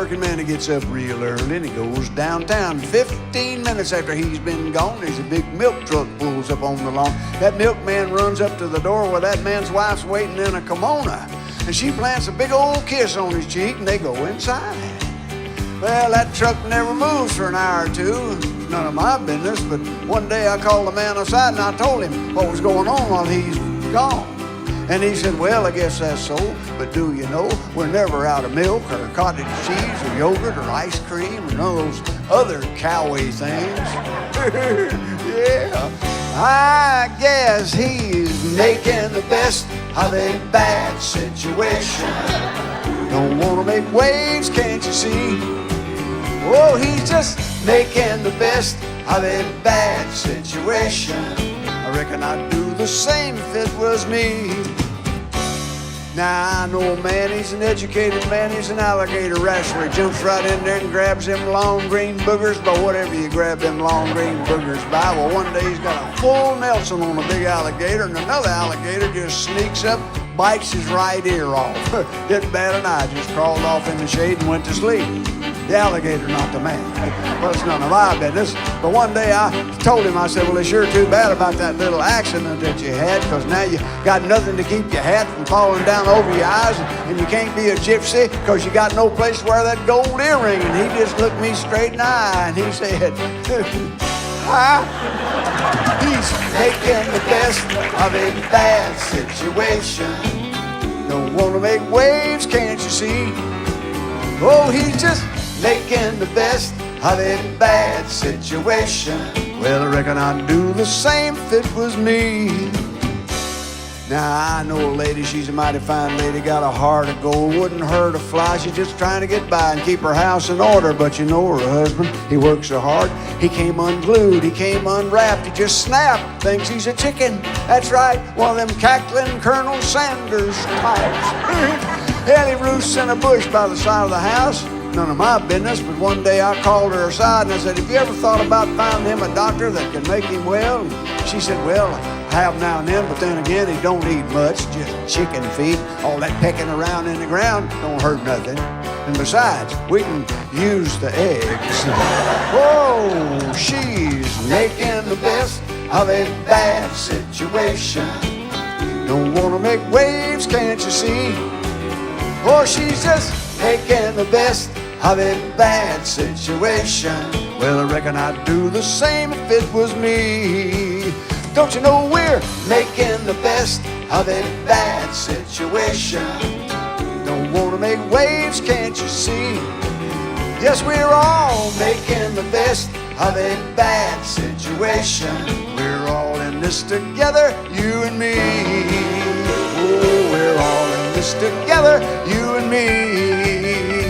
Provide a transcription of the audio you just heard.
working man, he gets up real early and he goes downtown. 15 minutes after he's been gone, there's a big milk truck pulls up on the lawn. That milkman runs up to the door where that man's wife's waiting in a kimono. And she plants a big old kiss on his cheek and they go inside. Well, that truck never moves for an hour or two. It's none of my business, but one day I called the man aside and I told him what was going on while he's gone. And he said, well, I guess that's so, but do you know, we're never out of milk or cottage cheese or yogurt or ice cream or none of those other cowy things. Yeah, I guess he's making the best of a bad situation. Don't want to make waves, can't you see? Oh, he's just making the best of a bad situation. I reckon I'd do the same if it was me. Now I know a man, he's an educated man, he's an alligator wrestler. He jumps right in there and grabs them long green boogers by whatever you grab them long green boogers by. Well, one day he's got a full Nelson on a big alligator and another alligator just sneaks up, bites his right ear off. Didn't bat an eye, just crawled off in the shade and went to sleep. The alligator, not the man. Well, it's none of my business. But one day I told him, I said, well, it's sure too bad about that little accident that you had, because now you got nothing to keep your hat from falling down over your eyes, and you can't be a gypsy because you got no place to wear that gold earring. And he just looked me straight in the eye and he said, huh? He's making the best of a bad situation. Don't want to make waves, can't you see? Oh, he's just making the best of a bad situation. Well, I reckon I'd do the same if it was me. Now, I know a lady, she's a mighty fine lady, got a heart of gold, wouldn't hurt a fly. She's just trying to get by and keep her house in order. But you know her husband, he works so hard. He came unglued, he came unwrapped, he just snapped, thinks he's a chicken. That's right, one of them cackling Colonel Sanders types. Hell, he roosts in a bush by the side of the house. None of my business, but one day I called her aside and I said, have you ever thought about finding him a doctor that can make him well? And she said, well, I have now and then, but then again, he don't eat much, just chicken feed. All that pecking around in the ground don't hurt nothing. And besides, we can use the eggs. Whoa, she's making the best of a bad situation. Don't want to make waves, can't you see? Oh, she's just making the best of a bad situation. Well, I reckon I'd do the same if it was me. Don't you know we're making the best of a bad situation? Don't want to make waves, can't you see? Yes, we're all making the best of a bad situation. We're all in this together, you and me. Oh, we're all in this together, you and me.